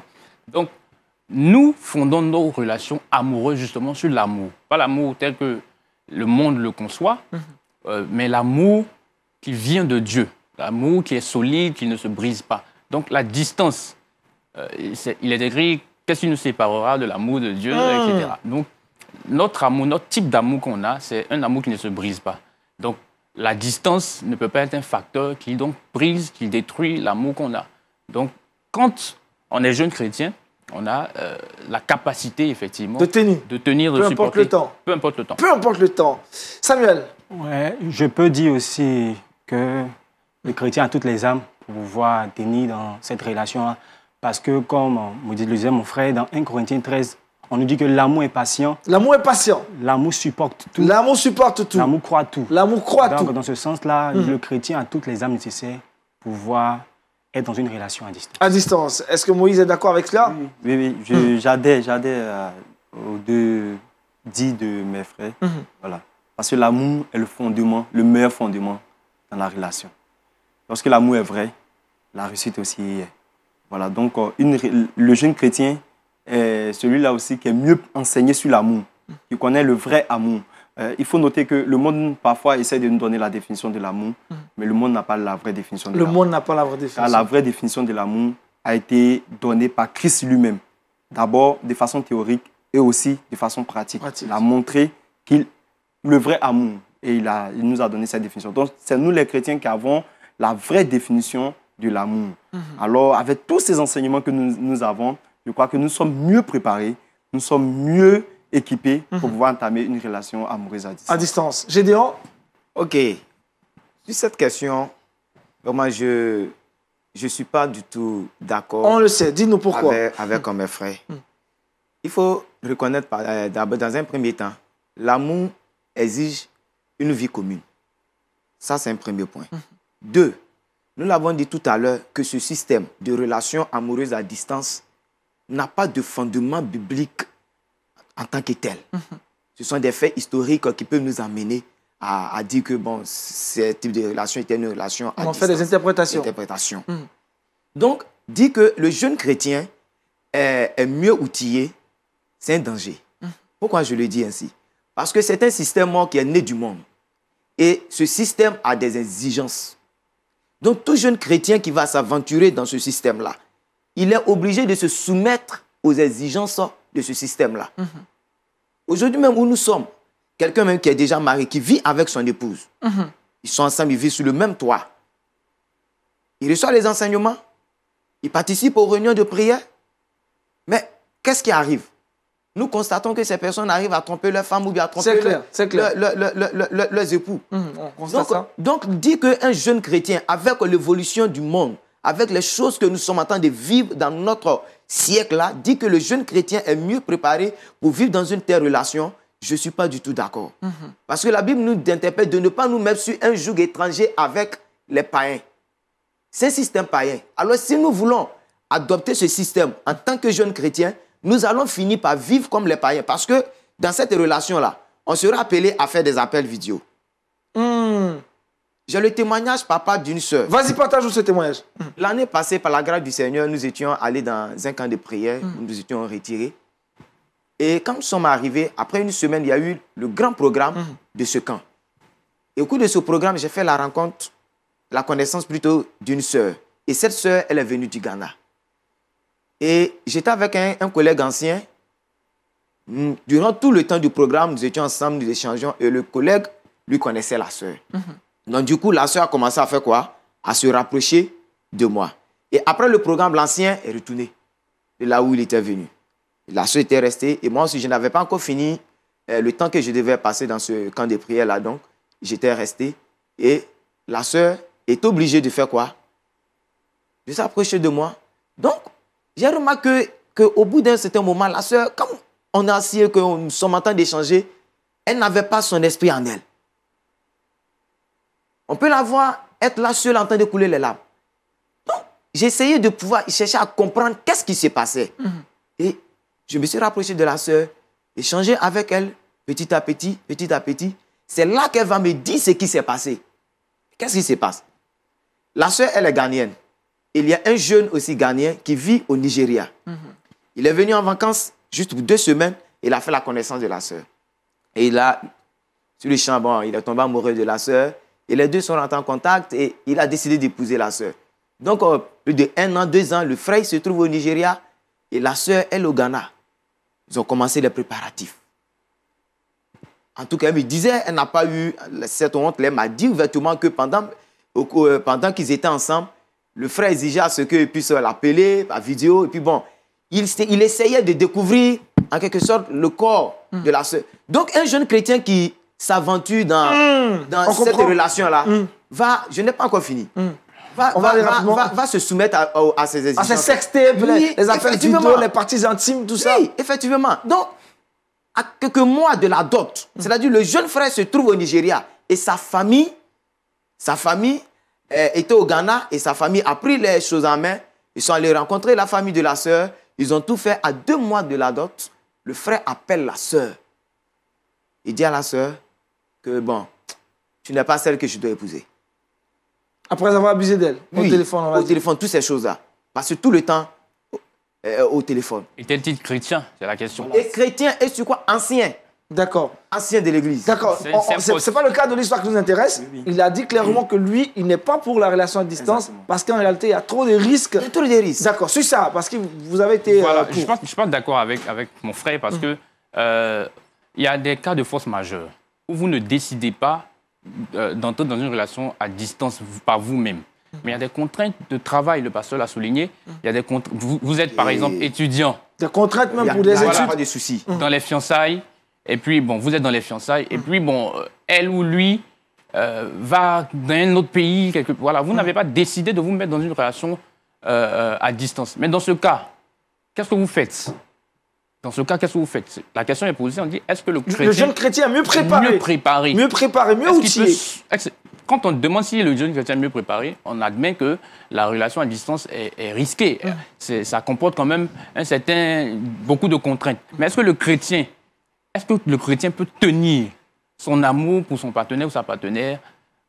Donc, nous fondons nos relations amoureuses justement sur l'amour. Pas l'amour tel que le monde le conçoit, mais l'amour qui vient de Dieu. L'amour qui est solide, qui ne se brise pas. Donc, la distance, il est écrit, qu'est-ce qui nous séparera de l'amour de Dieu, etc. Donc, notre amour, notre type d'amour qu'on a, c'est un amour qui ne se brise pas. Donc, la distance ne peut pas être un facteur qui donc brise, qui détruit l'amour qu'on a. Donc, quand on est jeune chrétien, on a la capacité, effectivement, de tenir, de supporter. Peu importe le temps. Peu importe le temps. Samuel? Ouais, je peux dire aussi que le chrétien a toutes les âmes pour pouvoir tenir dans cette relation-là. Parce que, comme me disait mon frère, dans 1 Corinthiens 13, on nous dit que l'amour est patient. L'amour est patient. L'amour supporte tout. L'amour supporte tout. L'amour croit tout. L'amour croit tout. Donc, dans ce sens-là, le chrétien a toutes les âmes nécessaires pour pouvoir être dans une relation à distance. À distance. Est-ce que Moïse est d'accord avec cela? Oui. J'adhère aux deux dits de mes frères. Voilà. Parce que l'amour est le fondement, le meilleur fondement dans la relation. Lorsque l'amour est vrai, la réussite aussi est. Voilà. Donc, le jeune chrétien est celui-là aussi qui est mieux enseigné sur l'amour, qui connaît le vrai amour. Il faut noter que le monde, parfois, essaie de nous donner la définition de l'amour, mais le monde n'a pas la vraie définition de l'amour. Le monde n'a pas la vraie définition. Car la vraie définition de l'amour a été donnée par Christ lui-même. D'abord de façon théorique et aussi de façon pratique. Il a montré le vrai amour. Et il nous a donné cette définition. Donc, c'est nous les chrétiens qui avons la vraie définition de l'amour. Alors, avec tous ces enseignements que nous avons, je crois que nous sommes mieux préparés, nous sommes mieux équipés pour pouvoir entamer une relation amoureuse à distance. À distance. Gédéon? OK. Sur cette question, vraiment, je ne suis pas du tout d'accord. On le sait. Dis-nous pourquoi. Avec mes frères. Il faut reconnaître, dans un premier temps, l'amour exige une vie commune. Ça, c'est un premier point. 2, nous l'avons dit tout à l'heure que ce système de relations amoureuses à distance n'a pas de fondement biblique en tant que tel. Ce sont des faits historiques qui peuvent nous amener à dire que bon, ce type de relation était une relation à distance. On fait des interprétations. Donc, dire que le jeune chrétien est mieux outillé, c'est un danger. Pourquoi je le dis ainsi? Parce que c'est un système qui est né du monde. Et ce système a des exigences. Donc, tout jeune chrétien qui va s'aventurer dans ce système-là, il est obligé de se soumettre aux exigences de ce système-là. Aujourd'hui même où nous sommes, quelqu'un même qui est déjà marié, qui vit avec son épouse, ils sont ensemble, ils vivent sur le même toit. Il reçoit les enseignements, il participe aux réunions de prière. Mais qu'est-ce qui arrive? Nous constatons que ces personnes arrivent à tromper leurs femmes ou bien à tromper leurs époux. Donc, dire qu'un jeune chrétien, avec l'évolution du monde, avec les choses que nous sommes en train de vivre dans notre siècle-là, dit que le jeune chrétien est mieux préparé pour vivre dans une telle relation, je ne suis pas du tout d'accord. Parce que la Bible nous interpelle de ne pas nous mettre sur un joug étranger avec les païens. C'est un système païen. Alors, si nous voulons adopter ce système en tant que jeunes chrétiens, nous allons finir par vivre comme les païens. Parce que dans cette relation-là, on sera appelé à faire des appels vidéo. J'ai le témoignage, papa, d'une sœur. Vas-y, partage ce témoignage. L'année passée, par la grâce du Seigneur, nous étions allés dans un camp de prière. Nous étions retirés. Et quand nous sommes arrivés, après une semaine, il y a eu le grand programme de ce camp. Et au cours de ce programme, j'ai fait la connaissance plutôt d'une sœur. Et cette sœur, elle est venue du Ghana. Et j'étais avec un collègue ancien. Durant tout le temps du programme, nous étions ensemble, nous échangeons. Et le collègue, lui, connaissait la sœur. Donc, du coup, la sœur a commencé à faire quoi? À se rapprocher de moi. Et après le programme, l'ancien est retourné de là où il était venu. La sœur était restée. Et moi aussi, je n'avais pas encore fini le temps que je devais passer dans ce camp de prière-là. Donc, j'étais resté. Et la sœur est obligée de faire quoi? De s'approcher de moi. Donc, j'ai remarqué qu'au bout d'un certain moment, la sœur, comme on est assis et que nous sommes en train d'échanger, elle n'avait pas son esprit en elle. On peut la voir être là seule en train de couler les larmes. Donc, j'ai essayé de pouvoir chercher à comprendre qu'est-ce qui s'est passé. Et je me suis rapproché de la sœur, échangé avec elle petit à petit, petit à petit. C'est là qu'elle va me dire ce qui s'est passé. Qu'est-ce qui se passe? La sœur, elle est ghanéenne. Il y a un jeune aussi ghanéen qui vit au Nigeria. Il est venu en vacances juste pour 2 semaines. Il a fait la connaissance de la sœur. Et là, sur le champ, bon, il est tombé amoureux de la sœur. Et les deux sont rentrés en contact et il a décidé d'épouser la sœur. Donc, plus de 1 an, 2 ans, le frère se trouve au Nigeria et la sœur, elle, au Ghana. Ils ont commencé les préparatifs. En tout cas, elle me disait, elle n'a pas eu cette honte. Elle m'a dit ouvertement que pendant qu'ils étaient ensemble, le frère exigeait à ce qu'il puisse l'appeler par vidéo. Et puis bon, il essayait de découvrir en quelque sorte le corps de la sœur. Donc, un jeune chrétien qui s'aventure dans cette relation-là, je n'ai pas encore fini, va se soumettre à ses exigences. À ses sextapes, les affaires vidéo, les parties intimes, tout ça. Oui, effectivement. Donc, à quelques mois de la dot, c'est-à-dire le jeune frère se trouve au Nigeria et sa famille était au Ghana et sa famille a pris les choses en main. Ils sont allés rencontrer la famille de la sœur. Ils ont tout fait. À 2 mois de la dot, le frère appelle la sœur. Il dit à la sœur que, bon, tu n'es pas celle que je dois épouser. Après avoir abusé d'elle, oui, au téléphone, on va au dire. téléphone, toutes ces choses-là. Parce que tout le temps, au téléphone. Était-il chrétien? C'est la question. Et chrétien, et sur quoi? Ancien. D'accord. Ancien de l'Église. D'accord. C'est pas le cas de l'histoire qui nous intéresse. Oui. Il a dit clairement que lui, il n'est pas pour la relation à distance. Exactement. Parce qu'en réalité, il y a trop de risques. Il y a trop de risques. D'accord. C'est ça, parce que vous avez été... Voilà, je suis pas d'accord avec mon frère parce que il y a des cas de force majeure où vous ne décidez pas d'entrer dans une relation à distance par vous-même. Mais il y a des contraintes de travail, le pasteur l'a souligné. Il y a des vous êtes, par exemple, étudiant. Des contraintes même pour des études. Pas de soucis. Dans les fiançailles. Et puis, bon, vous êtes dans les fiançailles. Et puis, bon, elle ou lui va dans un autre pays. Voilà, vous n'avez pas décidé de vous mettre dans une relation à distance. Mais dans ce cas, qu'est-ce que vous faites? Dans ce cas, qu'est-ce que vous faites? La question est posée, on dit, est-ce que le jeune chrétien est mieux préparé? Mieux préparé, mieux outillé. Quand on demande si le jeune chrétien est mieux préparé, on admet que la relation à distance est risquée. Ça comporte quand même beaucoup de contraintes. Mais est-ce que le chrétien peut tenir son amour pour son partenaire ou sa partenaire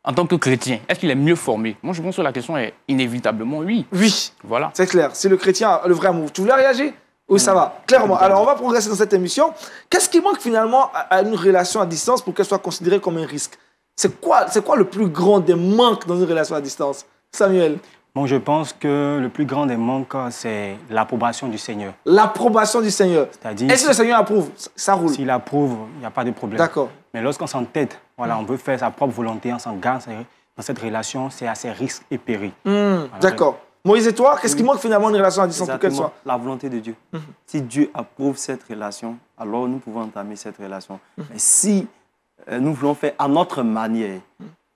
en tant que chrétien? Est-ce qu'il est mieux formé? Moi, je pense que la question est inévitablement oui. Oui, voilà. C'est clair. Si le chrétien a le vrai amour. Tu voulais réagir? Oui, ça va. Clairement. Alors, on va progresser dans cette émission. Qu'est-ce qui manque finalement à une relation à distance pour qu'elle soit considérée comme un risque? C'est quoi le plus grand des manques dans une relation à distance? Samuel? Bon, je pense que le plus grand des manques, c'est l'approbation du Seigneur. L'approbation du Seigneur. C'est-à-dire, est-ce que le Seigneur approuve? Ça roule. S'il approuve, il n'y a pas de problème. D'accord. Mais lorsqu'on s'entête, voilà, on veut faire sa propre volonté, on s'engage dans cette relation, c'est à ses risques et périls. Voilà. D'accord. Moïse et toi, qu'est-ce qui manque finalement une relation à distance pour qu'elle soit? La volonté de Dieu. Si Dieu approuve cette relation, alors nous pouvons entamer cette relation. Mais si nous voulons faire à notre manière,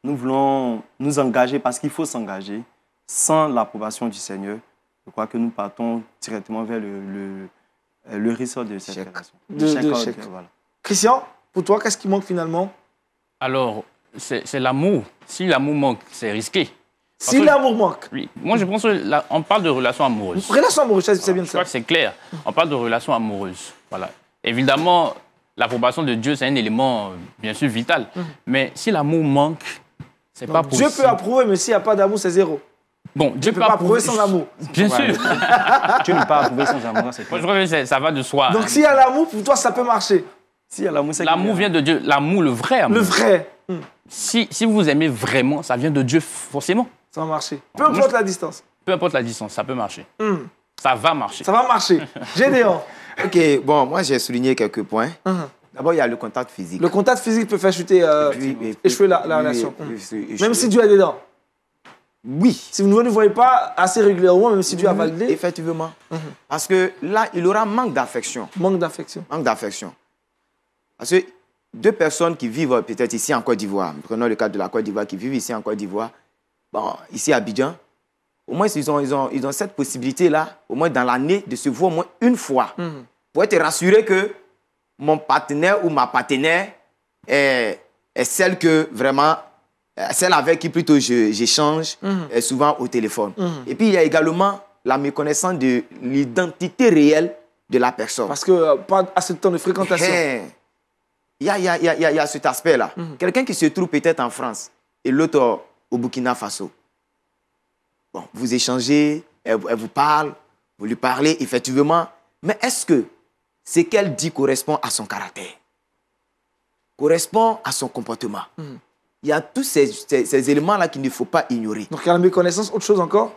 nous voulons nous engager parce qu'il faut s'engager, sans l'approbation du Seigneur, je crois que nous partons directement vers le risque de cette relation. Voilà. Christian, pour toi, qu'est-ce qui manque finalement? Alors, c'est l'amour. Si l'amour manque, c'est risqué. Si l'amour manque? Oui. Moi, je pense qu'on parle de relations amoureuses. Relation amoureuse, c'est bien ça. Je crois que c'est clair. On parle de relations amoureuses. Voilà. Évidemment, l'approbation de Dieu, c'est un élément, bien sûr, vital. Mais si l'amour manque, c'est pas possible. Dieu peut approuver, mais s'il n'y a pas d'amour, c'est zéro. Bon, Dieu peut pas approuver sans amour. Bien sûr. Dieu ne peut pas approuver sans amour. Moi, je crois que ça va de soi. Donc, s'il y a l'amour, pour toi, ça peut marcher. L'amour vient de Dieu. L'amour, le vrai amour. Le vrai. Si vous vous aimez vraiment, ça vient de Dieu forcément. Ça va marcher. Peu importe la distance. Peu importe la distance, ça peut marcher. Ça va marcher. Ça va marcher. Gédéon. Ok, bon, moi, j'ai souligné quelques points. D'abord, il y a le contact physique. Le contact physique peut faire chuter, échouer la relation. Même si Dieu est dedans. Oui. Si vous ne voyez pas assez régulièrement, même si Dieu a validé. Effectivement. Parce que là, il aura manque d'affection. Manque d'affection. Manque d'affection. Parce que deux personnes qui vivent peut-être ici en Côte d'Ivoire, prenons le cas de la Côte d'Ivoire, qui vivent ici en Côte d'Ivoire, bon, ici à Abidjan, au moins ils ont cette possibilité-là, au moins dans l'année, de se voir au moins une fois. Pour être rassuré que mon partenaire ou ma partenaire est celle que vraiment, celle avec qui plutôt j'échange souvent au téléphone. Et puis il y a également la méconnaissance de l'identité réelle de la personne. Parce que pas assez de temps de fréquentation. Il y a cet aspect-là. Quelqu'un qui se trouve peut-être en France et l'autre au Burkina Faso. Bon, vous échangez, elle vous parle, vous lui parlez effectivement, mais est-ce que ce qu'elle dit correspond à son caractère, correspond à son comportement? Il y a tous ces éléments-là qu'il ne faut pas ignorer. Donc il y a la méconnaissance, autre chose encore?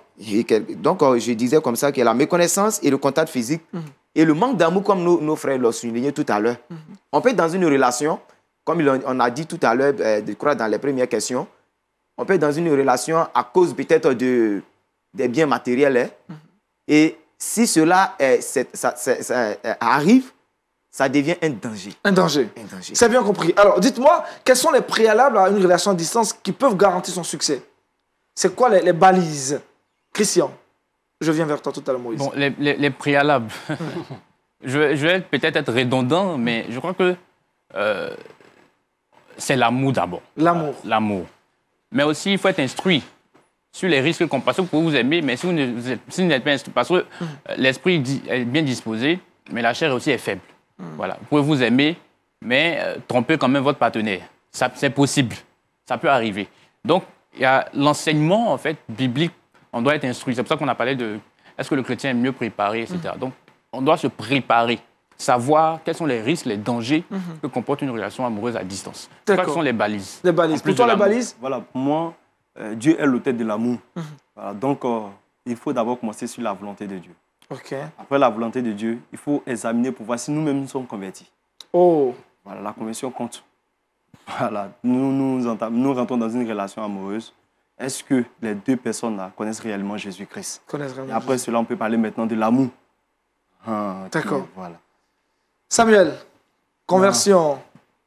Donc je disais comme ça qu'il y a la méconnaissance et le contact physique et le manque d'amour, comme nos frères l'ont souligné tout à l'heure. On peut être dans une relation, comme on a dit tout à l'heure, je crois dans les premières questions, on peut être dans une relation à cause peut-être des biens matériels. Et si cela arrive, ça devient un danger. Un danger. C'est bien compris. Alors, dites-moi, quels sont les préalables à une relation à distance qui peuvent garantir son succès? C'est quoi les balises? Christian, je viens vers toi tout à l'heure, Moïse. Bon, les préalables. je vais peut-être être redondant, mais je crois que c'est l'amour d'abord. L'amour. L'amour. Mais aussi, il faut être instruit sur les risques qu'on passe. Vous pouvez vous aimer, mais si vous n'êtes pas instruit, parce que l'esprit est bien disposé, mais la chair aussi est faible. Voilà. Vous pouvez vous aimer, mais tromper quand même votre partenaire. C'est possible. Ça peut arriver. Donc, il y a l'enseignement, en fait, biblique. On doit être instruit. C'est pour ça qu'on a parlé de est-ce que le chrétien est mieux préparé, etc. Donc, on doit se préparer savoir quels sont les risques, les dangers que comporte une relation amoureuse à distance. Quelles sont les balises? Les balises. Pour toi, les balises? Voilà, pour moi, Dieu est l'auteur de l'amour. Voilà, donc, il faut d'abord commencer sur la volonté de Dieu. Après la volonté de Dieu, il faut examiner pour voir si nous-mêmes nous sommes convertis. Voilà, la conversion compte. Voilà, nous rentrons dans une relation amoureuse. Est-ce que les deux personnes-là connaissent réellement Jésus-Christ? Et après cela, on peut parler maintenant de l'amour. D'accord. Voilà. Samuel, conversion.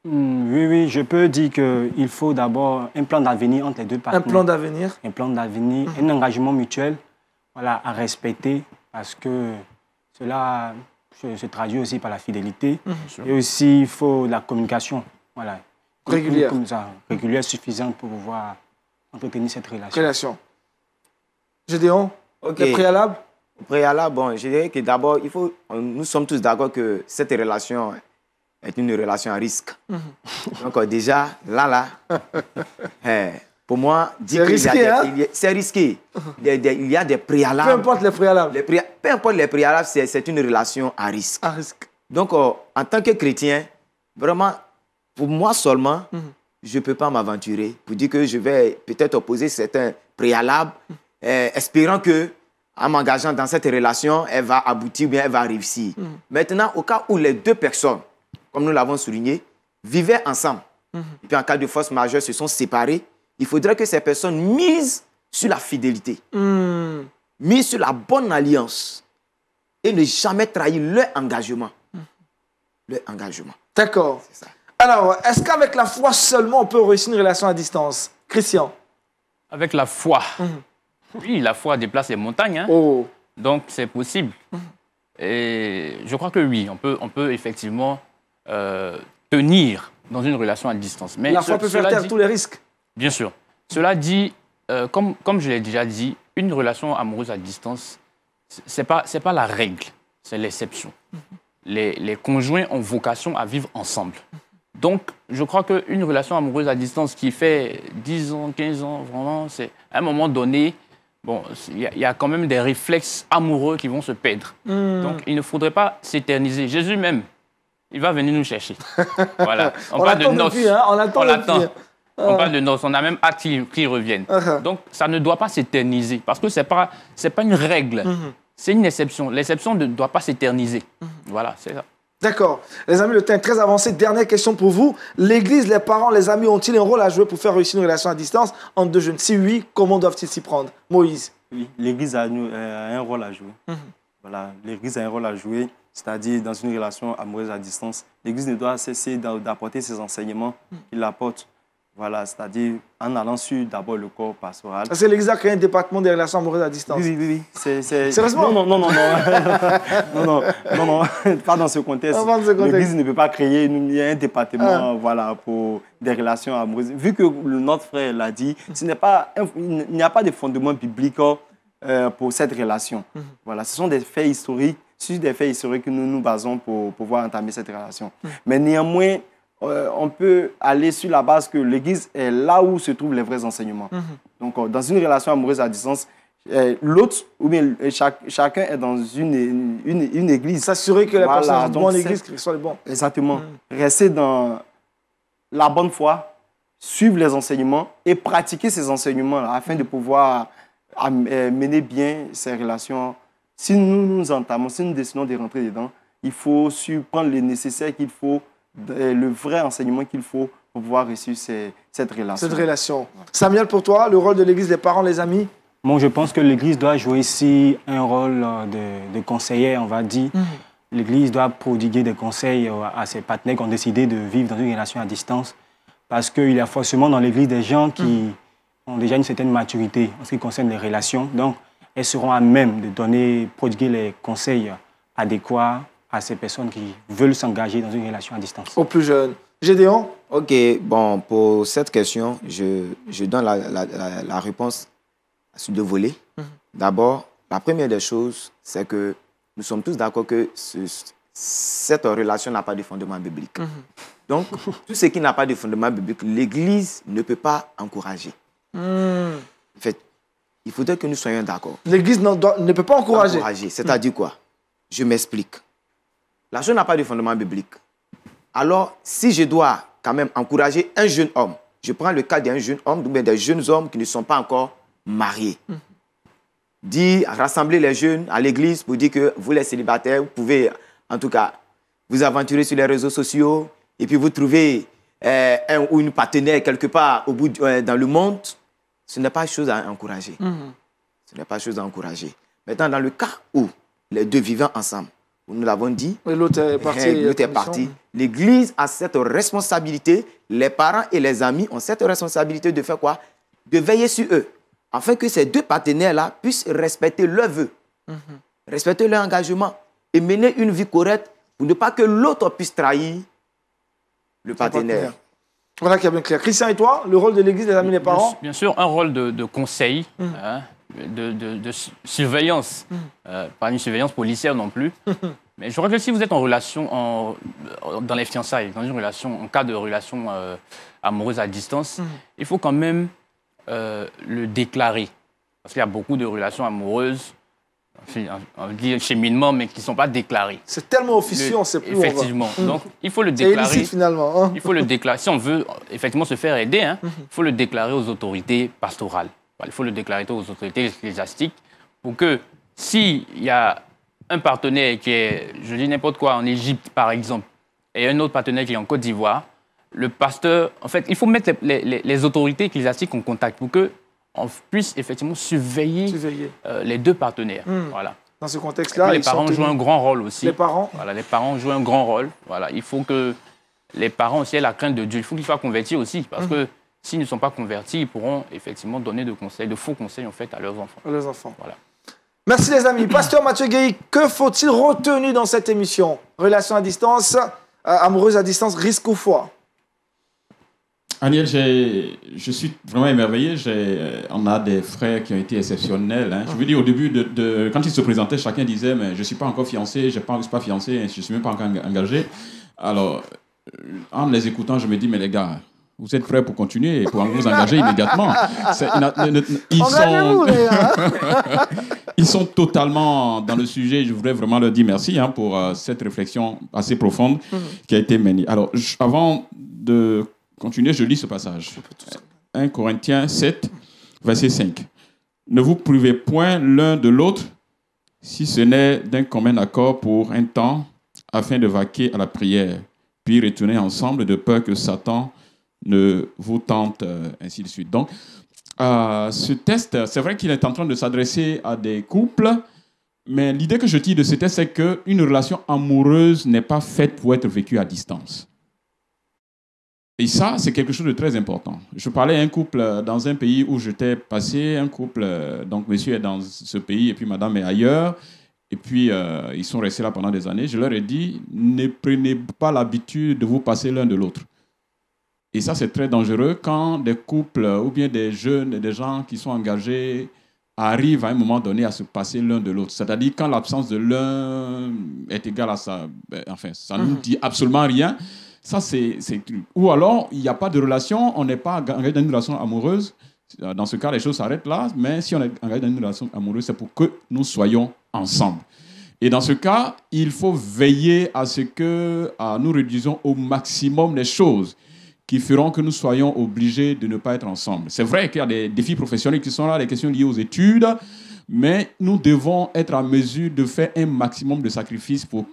Oui, je peux dire qu'il faut d'abord un plan d'avenir entre les deux partenaires. Un plan d'avenir. Un plan d'avenir, un engagement mutuel à respecter parce que cela se traduit aussi par la fidélité. Et aussi, il faut la communication régulière suffisante pour pouvoir entretenir cette relation. Gédéon, les préalables? Préalable, bon, je dirais que d'abord, nous sommes tous d'accord que cette relation est une relation à risque. Donc déjà, pour moi, c'est risqué. C'est risqué. Il y a des préalables. Peu importe les préalables. Peu importe les préalables, c'est une relation à risque. Donc, en tant que chrétien, vraiment, pour moi seulement, je ne peux pas m'aventurer pour dire que je vais peut-être opposer certains préalables, espérant que en m'engageant dans cette relation, elle va aboutir ou bien elle va réussir. Maintenant, au cas où les deux personnes, comme nous l'avons souligné, vivaient ensemble, et puis en cas de force majeure se sont séparées, il faudrait que ces personnes misent sur la fidélité, misent sur la bonne alliance et ne jamais trahir leur engagement. Leur engagement. D'accord. Alors, est-ce qu'avec la foi seulement, on peut réussir une relation à distance? Christian? Avec la foi. Oui, la foi déplace les montagnes. Donc, c'est possible. Et je crois que oui, on peut effectivement tenir dans une relation à distance. Mais la foi peut faire taire tous les risques. Bien sûr. Cela dit, comme je l'ai déjà dit, une relation amoureuse à distance, ce n'est pas la règle, c'est l'exception. Les conjoints ont vocation à vivre ensemble. Donc, je crois qu'une relation amoureuse à distance qui fait 10 ans, 15 ans, vraiment, c'est à un moment donné, bon, il y a quand même des réflexes amoureux qui vont se perdre. Donc, il ne faudrait pas s'éterniser. Jésus même, il va venir nous chercher. Voilà. On parle de noces. On attend. On parle de noces. On a même hâte qu'il revienne. Donc, ça ne doit pas s'éterniser parce que ce n'est pas une règle. C'est une exception. L'exception ne doit pas s'éterniser. Voilà, c'est ça. D'accord. Les amis, le temps est très avancé. Dernière question pour vous. L'Église, les parents, les amis ont-ils un rôle à jouer pour faire réussir une relation à distance entre deux jeunes? Si oui, comment doivent-ils s'y prendre? Moïse? Oui, l'Église a un rôle à jouer. Voilà, l'Église a un rôle à jouer, c'est-à-dire dans une relation amoureuse à distance. L'Église ne doit cesser d'apporter ses enseignements qu'il apporte. Voilà, c'est-à-dire en allant sur d'abord le corps pastoral. Parce que l'Église a créé un département des relations amoureuses à distance. Oui. Sérieusement? Non, pas dans ce contexte. L'Église ne peut pas créer un département pour des relations amoureuses. Vu que notre frère l'a dit, il n'y a pas de fondement biblique pour cette relation. Voilà, ce sont des faits historiques, sur des faits historiques que nous nous basons pour pouvoir entamer cette relation. Mais néanmoins, on peut aller sur la base que l'Église est là où se trouvent les vrais enseignements. Donc, dans une relation amoureuse à distance, l'autre, ou bien chacun est dans une église. S'assurer que la personne est dans une église, que soit le bon. Exactement. Rester dans la bonne foi, suivre les enseignements et pratiquer ces enseignements afin de pouvoir mener bien ces relations. Si nous nous entamons, si nous décidons de rentrer dedans, il faut prendre le nécessaire qu'il faut, le vrai enseignement qu'il faut pour pouvoir réussir cette relation. Samuel, pour toi, le rôle de l'Église, les parents, les amis? Moi, je pense que l'Église doit jouer ici un rôle de conseiller, on va dire. L'Église doit prodiguer des conseils à ses partenaires qui ont décidé de vivre dans une relation à distance. Parce qu'il y a forcément dans l'Église des gens qui ont déjà une certaine maturité en ce qui concerne les relations. Donc, elles seront à même de prodiguer les conseils adéquats à ces personnes qui veulent s'engager dans une relation à distance. Aux plus jeunes. Gédéon? Ok, bon, pour cette question, je donne la réponse sur deux volets. D'abord, la première des choses, c'est que nous sommes tous d'accord que cette relation n'a pas de fondement biblique. Donc, tout ce qui n'a pas de fondement biblique, l'Église ne peut pas encourager. En fait, il faudrait que nous soyons d'accord. L'Église ne peut pas encourager. C'est-à-dire quoi? Je m'explique. la chose n'a pas de fondement biblique. Alors, si je dois quand même encourager un jeune homme, je prends le cas d'un jeune homme, ou bien des jeunes hommes qui ne sont pas encore mariés. Dire, rassembler les jeunes à l'église pour dire que vous, les célibataires, vous pouvez, en tout cas, vous aventurer sur les réseaux sociaux et puis vous trouvez un ou une partenaire quelque part au bout dans le monde, ce n'est pas chose à encourager. Ce n'est pas chose à encourager. Maintenant, dans le cas où les deux vivent ensemble, nous l'avons dit, l'autre est parti. L'Église a cette responsabilité, les parents et les amis ont cette responsabilité de faire quoi? De veiller sur eux, afin que ces deux partenaires-là puissent respecter leurs vœux, respecter leur engagement et mener une vie correcte pour ne pas que l'autre puisse trahir le partenaire. Voilà qui est bien clair. Christian, et toi, le rôle de l'Église, les amis, les parents? Bien sûr, un rôle de conseil, de surveillance, pas une surveillance policière non plus. Mais je crois que si vous êtes en relation, dans les fiançailles, dans une relation, en cas de relation amoureuse à distance, il faut quand même le déclarer. Parce qu'il y a beaucoup de relations amoureuses, on dit cheminement, mais qui ne sont pas déclarées. C'est tellement officieux, on ne sait plus. Effectivement. Donc, il faut le déclarer. C'est illicite, finalement. Il faut le déclarer. Si on veut effectivement se faire aider, il faut le déclarer aux autorités pastorales. Il faut le déclarer aux autorités ecclésiastiques pour que s'il y a un partenaire qui est, je dis n'importe quoi, en Égypte, par exemple, et un autre partenaire qui est en Côte d'Ivoire, le pasteur, en fait, il faut mettre les autorités ecclésiastiques en contact pour qu'on puisse effectivement surveiller les deux partenaires. Voilà. Dans ce contexte-là, les parents jouent un grand rôle aussi. Les parents? Voilà, les parents jouent un grand rôle. Voilà, il faut que les parents aussi aient la crainte de Dieu. Il faut qu'ils soient convertis aussi, parce que s'ils ne sont pas convertis, ils pourront effectivement donner de conseils, de faux conseils en fait à leurs enfants. À leurs enfants. Voilà. Merci les amis. Pasteur Mathieu Gueye, que faut-il retenir dans cette émission? Relation à distance, amoureuse à distance, risque ou foi? Aniel, je suis vraiment émerveillé. On a des frères qui ont été exceptionnels. Hein. Je veux dire, au début, quand ils se présentaient, chacun disait mais je ne suis pas encore fiancé, je ne suis pas fiancé, je ne suis même pas encore engagé. Alors, en les écoutant, je me dis mais les gars, vous êtes prêts pour continuer et pour vous engager immédiatement. Ils sont totalement dans le sujet. Je voudrais vraiment leur dire merci pour cette réflexion assez profonde qui a été menée. Alors, avant de continuer, je lis ce passage. 1 Corinthiens 7, verset 5. Ne vous privez point l'un de l'autre, si ce n'est d'un commun accord pour un temps, afin de vaquer à la prière, puis retourner ensemble de peur que Satan ne vous tente, ainsi de suite. Donc, ce test, c'est vrai qu'il est en train de s'adresser à des couples, mais l'idée que je tire de ce test, c'est qu'une relation amoureuse n'est pas faite pour être vécue à distance. Et ça, c'est quelque chose de très important. Je parlais à un couple dans un pays où j'étais passé, un couple, donc monsieur est dans ce pays et puis madame est ailleurs, et puis ils sont restés là pendant des années. Je leur ai dit, ne prenez pas l'habitude de vous passer l'un de l'autre. Et ça, c'est très dangereux quand des couples ou bien des jeunes, des gens qui sont engagés arrivent à un moment donné à se passer l'un de l'autre. C'est-à-dire quand l'absence de l'un est égale à ça, enfin, ça ne nous dit absolument rien. Ça, c'est... Ou alors, il n'y a pas de relation, on n'est pas engagé dans une relation amoureuse. Dans ce cas, les choses s'arrêtent là. Mais si on est engagé dans une relation amoureuse, c'est pour que nous soyons ensemble. Et dans ce cas, il faut veiller à ce que nous réduisons au maximum les choses qui feront que nous soyons obligés de ne pas être ensemble. C'est vrai qu'il y a des défis professionnels qui sont là, des questions liées aux études, mais nous devons être en mesure de faire un maximum de sacrifices pour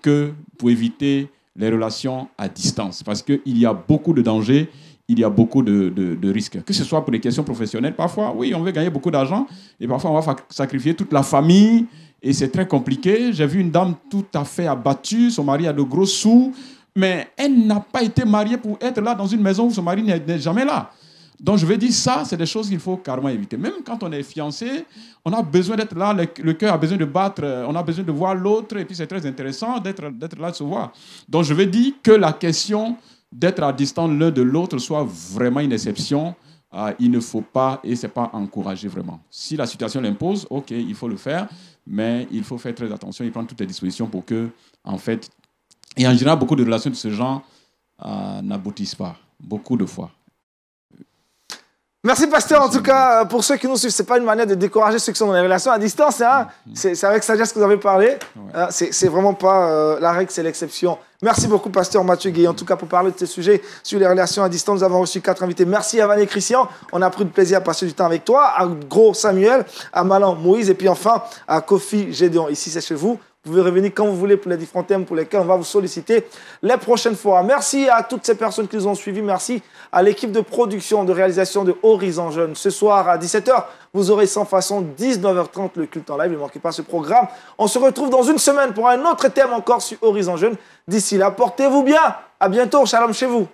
éviter les relations à distance. Parce qu'il y a beaucoup de dangers, il y a beaucoup de risques. Que ce soit pour les questions professionnelles, parfois, oui, on veut gagner beaucoup d'argent, et parfois on va sacrifier toute la famille, et c'est très compliqué. J'ai vu une dame tout à fait abattue, son mari a de gros sous, mais elle n'a pas été mariée pour être là dans une maison où son mari n'est jamais là. Donc je vais dire ça, c'est des choses qu'il faut carrément éviter. Même quand on est fiancé, on a besoin d'être là, le cœur a besoin de battre, on a besoin de voir l'autre, et puis c'est très intéressant d'être là, de se voir. Donc je vais dire que la question d'être à distance l'un de l'autre soit vraiment une exception. Il ne faut pas, et ce n'est pas encouragé vraiment. Si la situation l'impose, ok, il faut le faire, mais il faut faire très attention et prendre toutes les dispositions pour que, en fait, et en général, beaucoup de relations de ce genre n'aboutissent pas, beaucoup de fois. Merci, pasteur. En tout cas, pour ceux qui nous suivent, ce n'est pas une manière de décourager ceux qui sont dans les relations à distance. Hein. C'est avec sagesse que vous avez parlé. Ouais. C'est vraiment pas la règle, c'est l'exception. Merci beaucoup, pasteur Mathieu Gueye. En tout cas, pour parler de ce sujet sur les relations à distance, nous avons reçu 4 invités. Merci à Van et Christian. On a pris de plaisir à passer du temps avec toi. À Gros Samuel, à Malan Moïse, et puis enfin à Kofi Gédéon. Ici, c'est chez vous. Vous pouvez revenir quand vous voulez pour les différents thèmes pour lesquels on va vous solliciter les prochaines fois. Merci à toutes ces personnes qui nous ont suivis. Merci à l'équipe de production, de réalisation de Horizon Jeune. Ce soir à 17h, vous aurez sans façon 19h30 le culte en live. Ne manquez pas ce programme. On se retrouve dans une semaine pour un autre thème encore sur Horizon Jeune. D'ici là, portez-vous bien. À bientôt. Shalom chez vous.